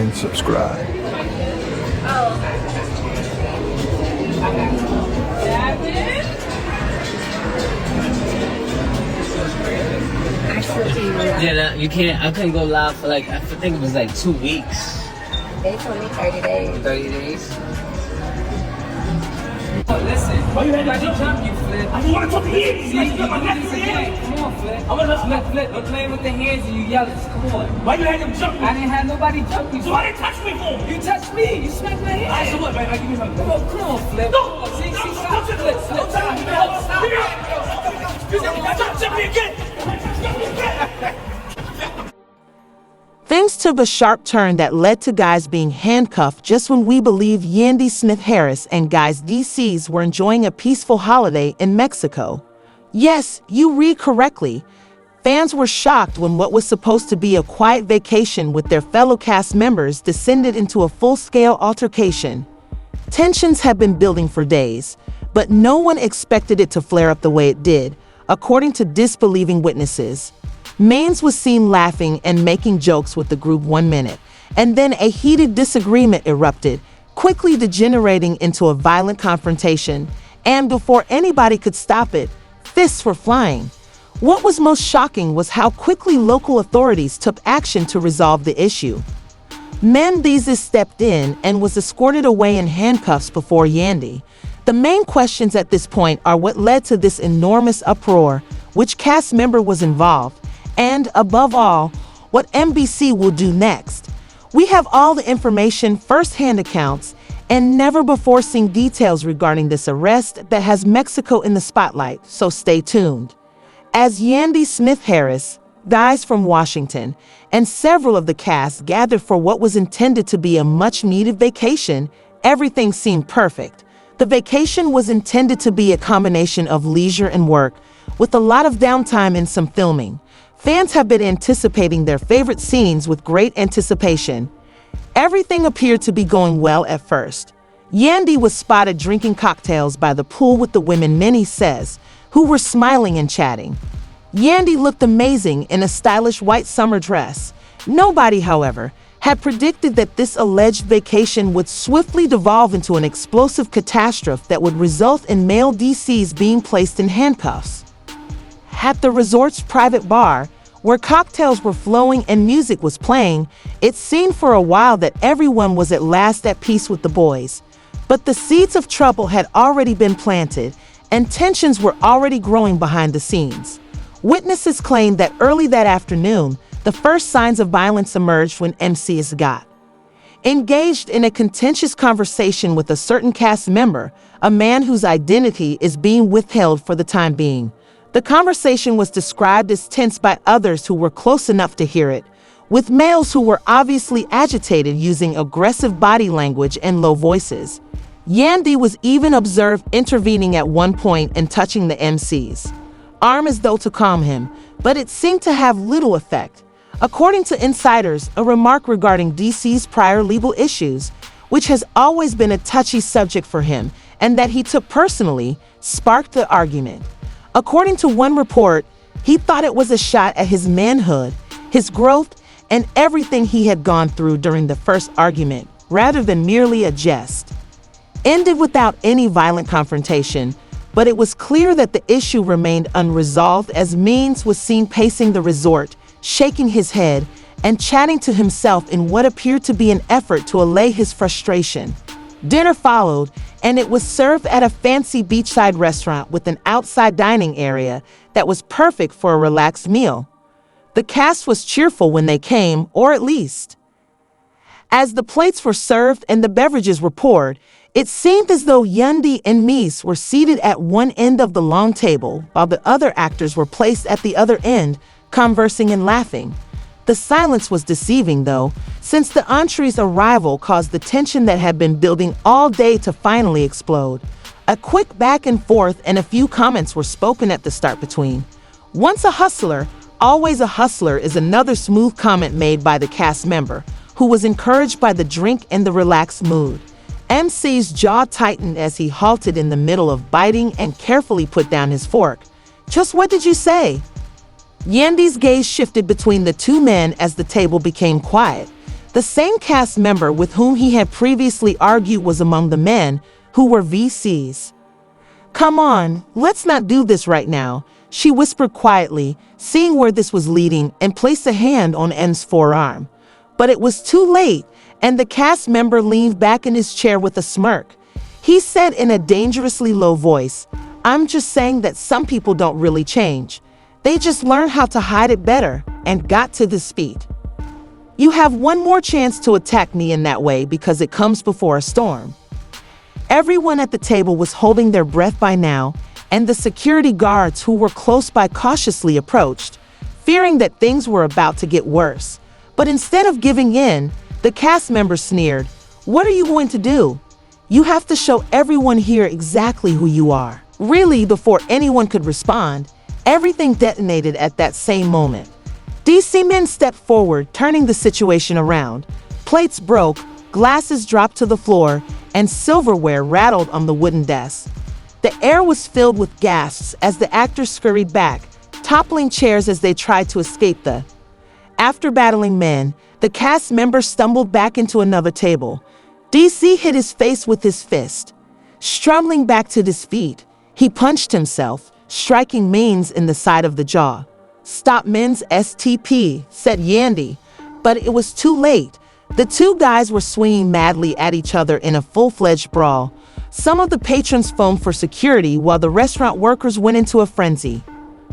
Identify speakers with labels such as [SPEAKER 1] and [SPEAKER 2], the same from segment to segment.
[SPEAKER 1] and subscribe.
[SPEAKER 2] Yeah, you can't. I couldn't go live for like, I think it was like 2 weeks.
[SPEAKER 3] They told me 30 days.
[SPEAKER 2] 30 days.
[SPEAKER 4] Oh, listen. Why you had to jump, you Flip? I just want to jump the hands. See, you do this again. Come on, Flip. I'm gonna Flip. Don't play with the hands and you yelling. Come on. Why you had them jump me? I didn't have nobody jump me. So why didn't touch me for? You touched me. You smacked my hand. Alright, so what? Right, give me something. Come on, Flip. No. See, stop. Flip. Stop. Jump me again.
[SPEAKER 5] Things took a sharp turn that led to guys being handcuffed just when we believe Yandy Smith-Harris and guys Mendeecees were enjoying a peaceful holiday in Mexico. Yes, you read correctly. Fans were shocked when what was supposed to be a quiet vacation with their fellow cast members descended into a full-scale altercation. Tensions had been building for days, but no one expected it to flare up the way it did, according to disbelieving witnesses. Mendeecees was seen laughing and making jokes with the group 1 minute, and then a heated disagreement erupted, quickly degenerating into a violent confrontation, and before anybody could stop it, fists were flying. What was most shocking was how quickly local authorities took action to resolve the issue. Mendeecees stepped in and was escorted away in handcuffs before Yandy. The main questions at this point are what led to this enormous uproar, which cast member was involved, and, above all, what MBC will do next. We have all the information, first-hand accounts, and never-before-seen details regarding this arrest that has Mexico in the spotlight, so stay tuned. As Yandy Smith-Harris, guys from Washington, and several of the cast gathered for what was intended to be a much-needed vacation, everything seemed perfect. The vacation was intended to be a combination of leisure and work, with a lot of downtime and some filming. Fans have been anticipating their favorite scenes with great anticipation. Everything appeared to be going well at first. Yandy was spotted drinking cocktails by the pool with the women Mendeecees, who were smiling and chatting. Yandy looked amazing in a stylish white summer dress. Nobody, however, had predicted that this alleged vacation would swiftly devolve into an explosive catastrophe that would result in male Mendeecees being placed in handcuffs. At the resort's private bar, where cocktails were flowing and music was playing, it seemed for a while that everyone was at last at peace with the boys. But the seeds of trouble had already been planted, and tensions were already growing behind the scenes. Witnesses claimed that early that afternoon, the first signs of violence emerged when Mendeecees got engaged in a contentious conversation with a certain cast member, a man whose identity is being withheld for the time being. The conversation was described as tense by others who were close enough to hear it, with males who were obviously agitated using aggressive body language and low voices. Yandy was even observed intervening at one point and touching the MC's arm as though to calm him, but it seemed to have little effect. According to insiders, a remark regarding DC's prior legal issues, which has always been a touchy subject for him, and that he took personally, sparked the argument. According to one report, he thought it was a shot at his manhood, his growth, and everything he had gone through during the first argument, rather than merely a jest. Ended without any violent confrontation, but it was clear that the issue remained unresolved as Mendeecees was seen pacing the resort, shaking his head, and chatting to himself in what appeared to be an effort to allay his frustration. Dinner followed, and it was served at a fancy beachside restaurant with an outside dining area that was perfect for a relaxed meal. The cast was cheerful when they came, or at least. As the plates were served and the beverages were poured, it seemed as though Yandy and Mendeecees were seated at one end of the long table, while the other actors were placed at the other end, conversing and laughing. The silence was deceiving, though, since the entree's arrival caused the tension that had been building all day to finally explode. A quick back and forth and a few comments were spoken at the start between. "Once a hustler, always a hustler" is another smooth comment made by the cast member, who was encouraged by the drink and the relaxed mood. MC's jaw tightened as he halted in the middle of biting and carefully put down his fork. "Just what did you say?" Yandy's gaze shifted between the two men as the table became quiet. The same cast member with whom he had previously argued was among the men who were VCs. "Come on, let's not do this right now," she whispered quietly, seeing where this was leading, and placed a hand on M's forearm. But it was too late, and the cast member leaned back in his chair with a smirk. He said in a dangerously low voice, "I'm just saying that some people don't really change. They just learn how to hide it better," and got to his feet. "You have one more chance to attack me in that way because it comes before a storm." Everyone at the table was holding their breath by now, and the security guards who were close by cautiously approached, fearing that things were about to get worse. But instead of giving in, the cast member sneered, "What are you going to do? You have to show everyone here exactly who you are." Really, before anyone could respond, everything detonated at that same moment. DC men stepped forward, turning the situation around. Plates broke, glasses dropped to the floor, and silverware rattled on the wooden desk. The air was filled with gasps as the actors scurried back, toppling chairs as they tried to escape the. After battling men, the cast member stumbled back into another table. DC hit his face with his fist. Stumbling back to his feet, he punched himself, striking Means in the side of the jaw. "Stop Men's STP," said Yandy, but it was too late. The two guys were swinging madly at each other in a full-fledged brawl. Some of the patrons foamed for security while the restaurant workers went into a frenzy.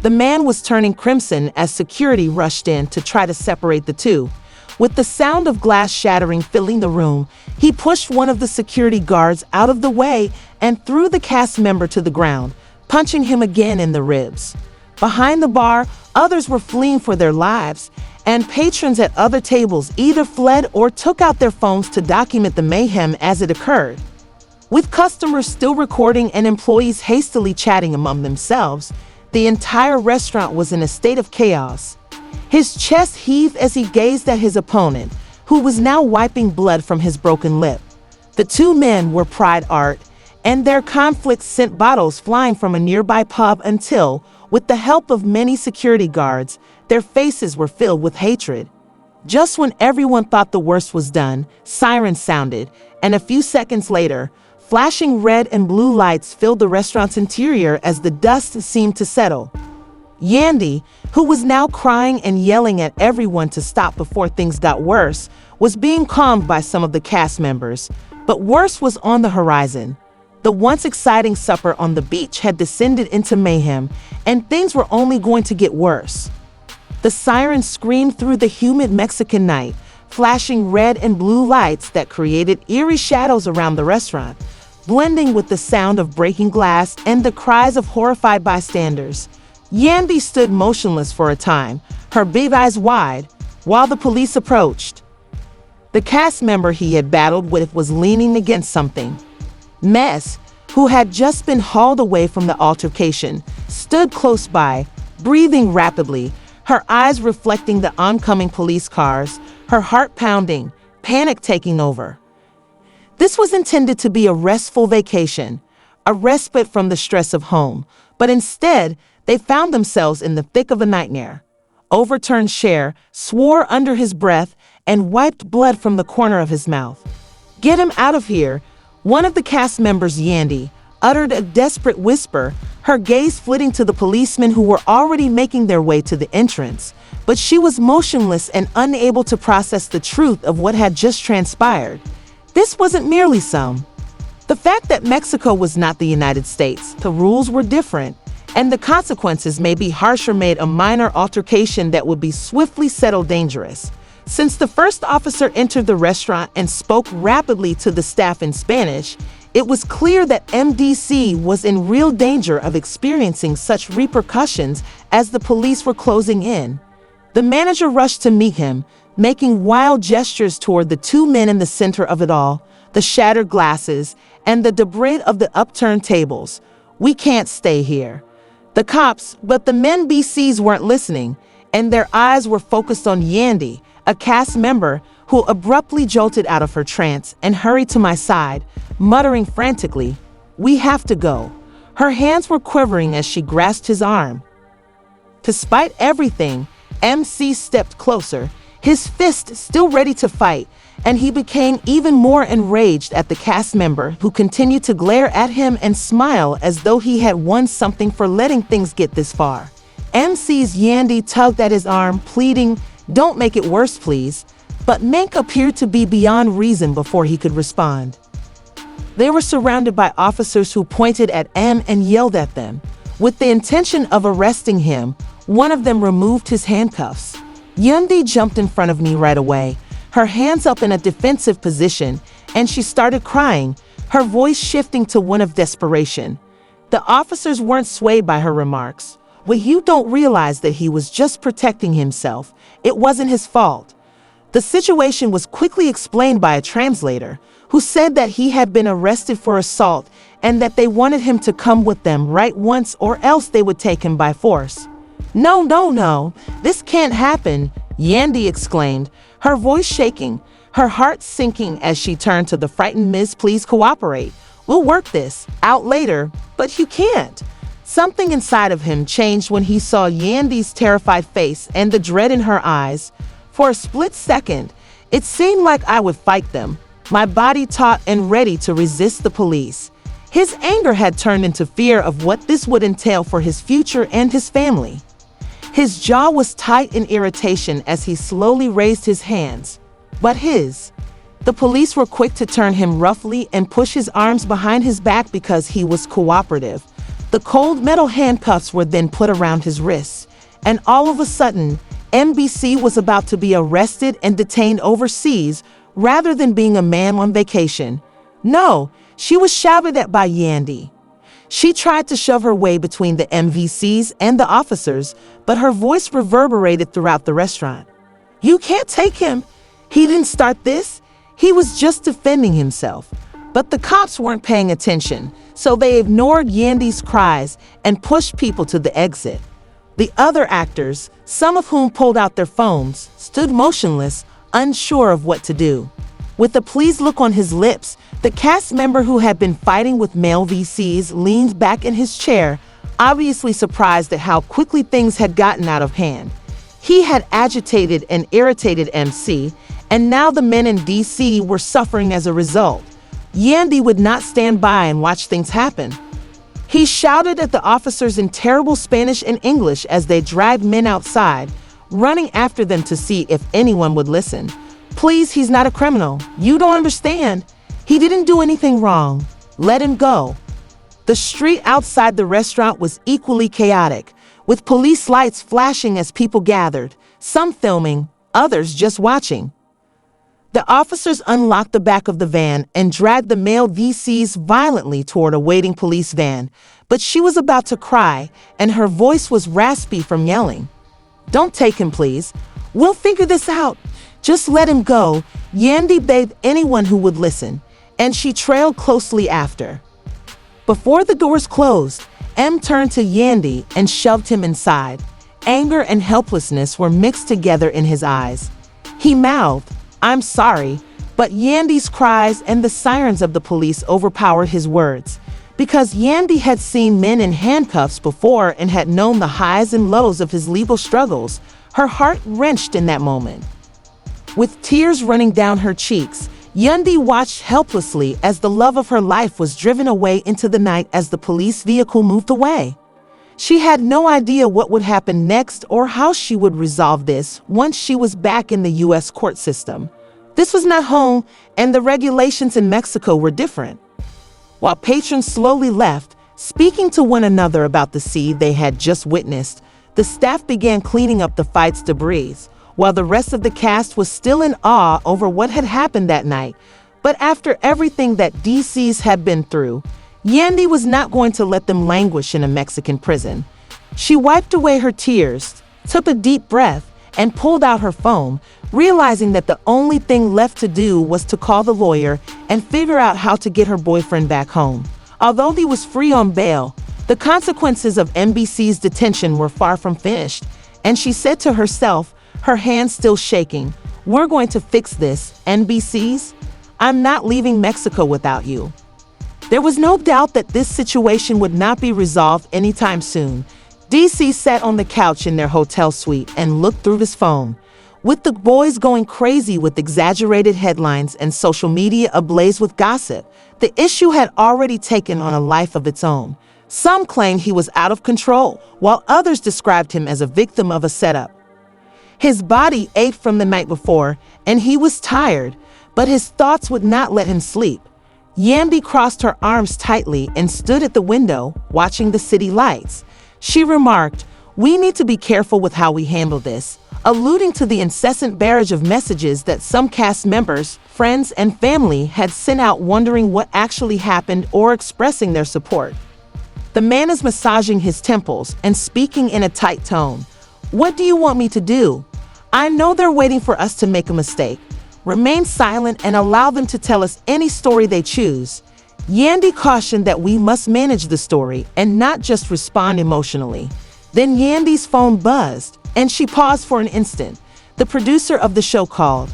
[SPEAKER 5] The man was turning crimson as security rushed in to try to separate the two. With the sound of glass shattering filling the room, he pushed one of the security guards out of the way and threw the cast member to the ground, punching him again in the ribs. Behind the bar, others were fleeing for their lives, and patrons at other tables either fled or took out their phones to document the mayhem as it occurred. With customers still recording and employees hastily chatting among themselves, the entire restaurant was in a state of chaos. His chest heaved as he gazed at his opponent, who was now wiping blood from his broken lip. The two men were Pride Art, and their conflict sent bottles flying from a nearby pub until, with the help of many security guards, their faces were filled with hatred. Just when everyone thought the worst was done, sirens sounded, and a few seconds later, flashing red and blue lights filled the restaurant's interior as the dust seemed to settle. Yandy, who was now crying and yelling at everyone to stop before things got worse, was being calmed by some of the cast members, but worse was on the horizon. The once exciting supper on the beach had descended into mayhem, and things were only going to get worse. The sirens screamed through the humid Mexican night, flashing red and blue lights that created eerie shadows around the restaurant, blending with the sound of breaking glass and the cries of horrified bystanders. Yandy stood motionless for a time, her big eyes wide, while the police approached. The cast member he had battled with was leaning against something. Mess, who had just been hauled away from the altercation, stood close by, breathing rapidly, her eyes reflecting the oncoming police cars, her heart pounding, panic taking over. This was intended to be a restful vacation, a respite from the stress of home, but instead, they found themselves in the thick of a nightmare. Overturned Cher swore under his breath and wiped blood from the corner of his mouth. "Get him out of here," one of the cast members, Yandy, uttered a desperate whisper, her gaze flitting to the policemen who were already making their way to the entrance. But she was motionless and unable to process the truth of what had just transpired. This wasn't merely the fact that Mexico was not the United States. The rules were different, and the consequences may be harsher made a minor altercation that would be swiftly settled dangerous. Since the first officer entered the restaurant and spoke rapidly to the staff in Spanish, it was clear that MDC was in real danger of experiencing such repercussions as the police were closing in. The manager rushed to meet him, making wild gestures toward the two men in the center of it all, the shattered glasses, and the debris of the upturned tables. "We can't stay here." The cops, but the Mendeecees weren't listening, and their eyes were focused on Yandy, a cast member who abruptly jolted out of her trance and hurried to my side, muttering frantically, "We have to go." Her hands were quivering as she grasped his arm. Despite everything, MC stepped closer, his fist still ready to fight, and he became even more enraged at the cast member who continued to glare at him and smile as though he had won something for letting things get this far. MC's Yandy tugged at his arm, pleading, "Don't make it worse, please." But Mank appeared to be beyond reason before he could respond. They were surrounded by officers who pointed at M and yelled at them. With the intention of arresting him, one of them removed his handcuffs. Yandy jumped in front of me right away, her hands up in a defensive position, and she started crying, her voice shifting to one of desperation. The officers weren't swayed by her remarks. "Well, you don't realize that he was just protecting himself. It wasn't his fault." The situation was quickly explained by a translator, who said that he had been arrested for assault and that they wanted him to come with them right once or else they would take him by force. No, this can't happen," Yandy exclaimed, her voice shaking, her heart sinking as she turned to the frightened Ms. "Please cooperate. We'll work this out later." "But you can't." Something inside of him changed when he saw Yandy's terrified face and the dread in her eyes. For a split second, it seemed like I would fight them, my body taut and ready to resist the police. His anger had turned into fear of what this would entail for his future and his family. His jaw was tight in irritation as he slowly raised his hands. But the police were quick to turn him roughly and push his arms behind his back because he was cooperative. The cold metal handcuffs were then put around his wrists, and all of a sudden, MBC was about to be arrested and detained overseas rather than being a man on vacation. No, she was shouted at by Yandy. She tried to shove her way between the MVCs and the officers, but her voice reverberated throughout the restaurant. "You can't take him. He didn't start this. He was just defending himself." But the cops weren't paying attention, so they ignored Yandy's cries and pushed people to the exit. The other actors, some of whom pulled out their phones, stood motionless, unsure of what to do. With a pleased look on his lips, the cast member who had been fighting with male VCs leaned back in his chair, obviously surprised at how quickly things had gotten out of hand. He had agitated and irritated MC, and now the men in DC were suffering as a result. Yandy would not stand by and watch things happen. He shouted at the officers in terrible Spanish and English as they dragged men outside, running after them to see if anyone would listen. "Please, he's not a criminal. You don't understand. He didn't do anything wrong. Let him go." The street outside the restaurant was equally chaotic, with police lights flashing as people gathered, some filming, others just watching. The officers unlocked the back of the van and dragged the male VCs violently toward a waiting police van, but she was about to cry, and her voice was raspy from yelling. "Don't take him, please. We'll figure this out. Just let him go," Yandy begged anyone who would listen, and she trailed closely after. Before the doors closed, M turned to Yandy and shoved him inside. Anger and helplessness were mixed together in his eyes. He mouthed, "I'm sorry," but Yandy's cries and the sirens of the police overpowered his words. Because Yandy had seen men in handcuffs before and had known the highs and lows of his legal struggles, her heart wrenched in that moment. With tears running down her cheeks, Yandy watched helplessly as the love of her life was driven away into the night as the police vehicle moved away. She had no idea what would happen next or how she would resolve this once she was back in the U.S. court system. This was not home, and the regulations in Mexico were different. While patrons slowly left, speaking to one another about the scene they had just witnessed, the staff began cleaning up the fight's debris, while the rest of the cast was still in awe over what had happened that night. But after everything that DC's had been through, Yandy was not going to let them languish in a Mexican prison. She wiped away her tears, took a deep breath, and pulled out her phone, realizing that the only thing left to do was to call the lawyer and figure out how to get her boyfriend back home. Although he was free on bail, the consequences of MBC's detention were far from finished, and she said to herself, her hands still shaking, "We're going to fix this, MBCs. I'm not leaving Mexico without you." There was no doubt that this situation would not be resolved anytime soon. DC sat on the couch in their hotel suite and looked through his phone. With the boys going crazy with exaggerated headlines and social media ablaze with gossip, the issue had already taken on a life of its own. Some claimed he was out of control, while others described him as a victim of a setup. His body ached from the night before, and he was tired, but his thoughts would not let him sleep. Yandy crossed her arms tightly and stood at the window, watching the city lights. She remarked, "We need to be careful with how we handle this," alluding to the incessant barrage of messages that some cast members, friends, and family had sent out wondering what actually happened or expressing their support. The man is massaging his temples and speaking in a tight tone. "What do you want me to do? I know they're waiting for us to make a mistake. Remain silent and allow them to tell us any story they choose." Yandy cautioned that we must manage the story and not just respond emotionally. Then Yandy's phone buzzed, and she paused for an instant. The producer of the show called.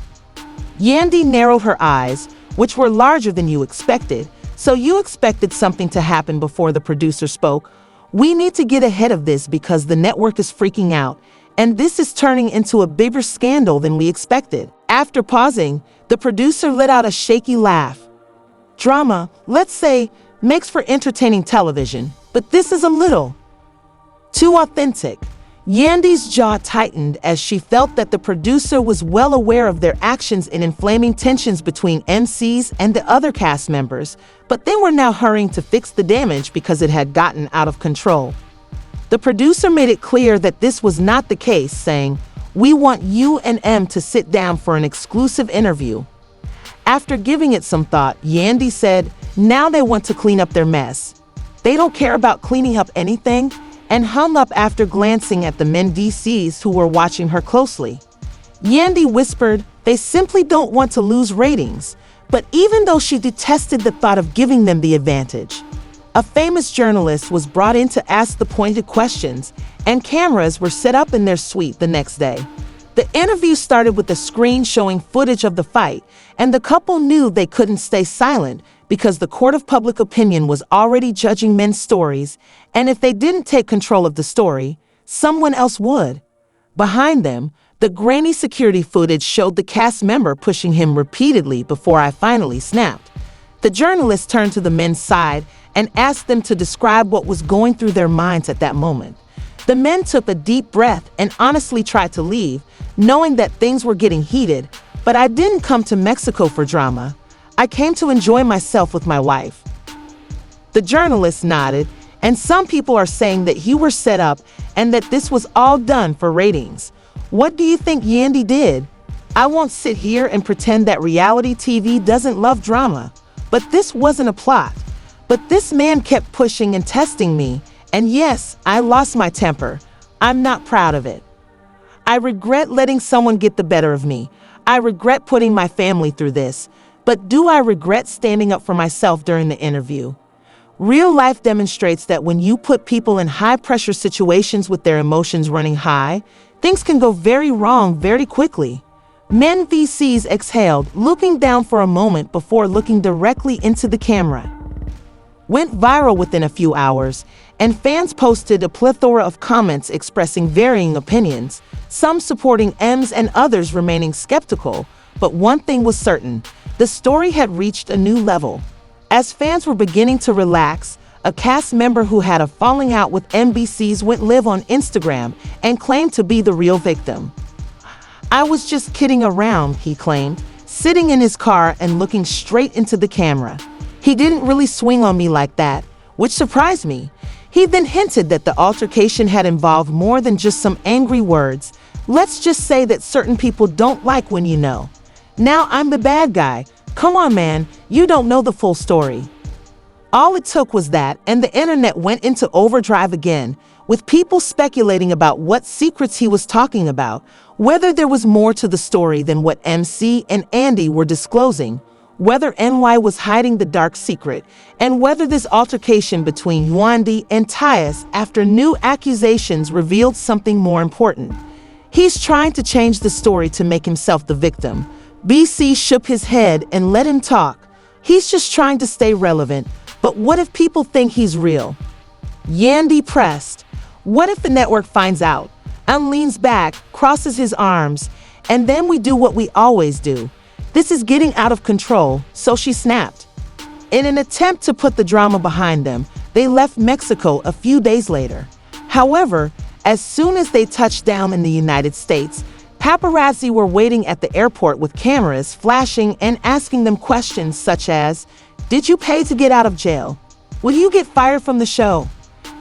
[SPEAKER 5] Yandy narrowed her eyes, which were larger than you expected. "So you expected something to happen before the producer spoke? We need to get ahead of this because the network is freaking out, and this is turning into a bigger scandal than we expected." After pausing, the producer let out a shaky laugh. "Drama, let's say, makes for entertaining television, but this is a little too authentic." Yandy's jaw tightened as she felt that the producer was well aware of their actions in inflaming tensions between MCs and the other cast members, but they were now hurrying to fix the damage because it had gotten out of control. The producer made it clear that this was not the case, saying, "We want you and M to sit down for an exclusive interview." After giving it some thought, Yandy said, "Now they want to clean up their mess. They don't care about cleaning up anything," and hung up after glancing at the Mendeecees who were watching her closely. Yandy whispered, "They simply don't want to lose ratings," but even though she detested the thought of giving them the advantage. A famous journalist was brought in to ask the pointed questions, and cameras were set up in their suite the next day. The interview started with a screen showing footage of the fight, and the couple knew they couldn't stay silent because the court of public opinion was already judging men's stories, and if they didn't take control of the story, someone else would. Behind them, the grainy security footage showed the cast member pushing him repeatedly before I finally snapped. The journalist turned to the men's side and asked them to describe what was going through their minds at that moment. The men took a deep breath and honestly tried to leave, knowing that things were getting heated, but I didn't come to Mexico for drama. I came to enjoy myself with my wife. The journalist nodded, and some people are saying that you were set up and that this was all done for ratings. What do you think Yandy did? I won't sit here and pretend that reality TV doesn't love drama, but this wasn't a plot. But this man kept pushing and testing me, and yes, I lost my temper. I'm not proud of it. I regret letting someone get the better of me. I regret putting my family through this. But do I regret standing up for myself during the interview? Real life demonstrates that when you put people in high-pressure situations with their emotions running high, things can go very wrong very quickly. Mendeecees exhaled, looking down for a moment before looking directly into the camera. Went viral within a few hours, and fans posted a plethora of comments expressing varying opinions, some supporting M's and others remaining skeptical. But one thing was certain. The story had reached a new level. As fans were beginning to relax, a cast member who had a falling out with Mendeecees went live on Instagram and claimed to be the real victim. "I was just kidding around," he claimed, sitting in his car and looking straight into the camera. "He didn't really swing on me like that," which surprised me. He then hinted that the altercation had involved more than just some angry words. Let's just say that certain people don't like when you know. Now I'm the bad guy. Come on, man, you don't know the full story. All it took was that, and the internet went into overdrive again, with people speculating about what secrets he was talking about, whether there was more to the story than what MC and Andy were disclosing, whether NY was hiding the dark secret, and whether this altercation between Yandy and Tyus after new accusations revealed something more important. He's trying to change the story to make himself the victim. BC shook his head and let him talk. He's just trying to stay relevant, but what if people think he's real? Yandy pressed. What if the network finds out? And leans back, crosses his arms, And then we do what we always do. This is getting out of control, so she snapped. In an attempt to put the drama behind them, they left Mexico a few days later. However, as soon as they touched down in the United States, paparazzi were waiting at the airport with cameras flashing and asking them questions such as, "Did you pay to get out of jail? Will you get fired from the show?"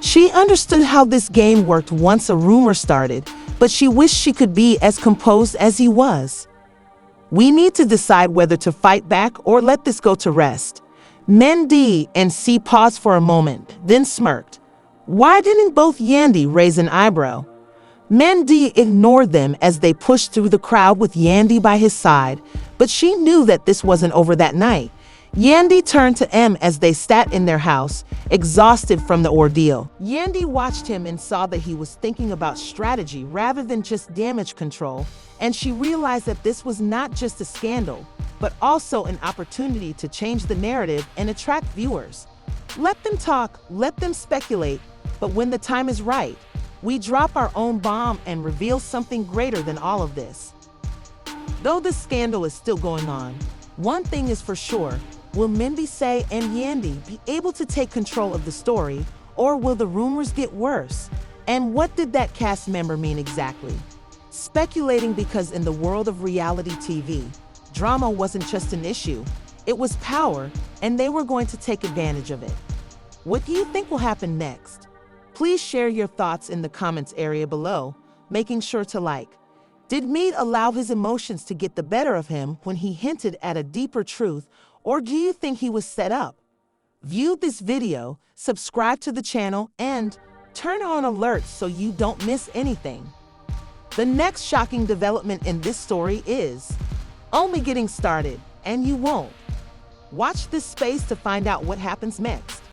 [SPEAKER 5] She understood how this game worked once a rumor started, but she wished she could be as composed as he was. We need to decide whether to fight back or let this go to rest. Mendeecees and C paused for a moment, then smirked. Why didn't both Yandy raise an eyebrow? Mendeecees ignored them as they pushed through the crowd with Yandy by his side, but she knew that this wasn't over that night. Yandy turned to M as they sat in their house, exhausted from the ordeal. Yandy watched him and saw that he was thinking about strategy rather than just damage control, and she realized that this was not just a scandal, but also an opportunity to change the narrative and attract viewers. Let them talk, let them speculate, but when the time is right, we drop our own bomb and reveal something greater than all of this. Though the scandal is still going on, one thing is for sure. Will Mendeecees and Yandy be able to take control of the story, or will the rumors get worse? And what did that cast member mean exactly? Speculating because in the world of reality TV, drama wasn't just an issue, it was power, and they were going to take advantage of it. What do you think will happen next? Please share your thoughts in the comments area below, making sure to like. Did Mead allow his emotions to get the better of him when he hinted at a deeper truth, or do you think he was set up? View this video, subscribe to the channel, and turn on alerts so you don't miss anything. The next shocking development in this story is only getting started, and you won't. Watch this space to find out what happens next.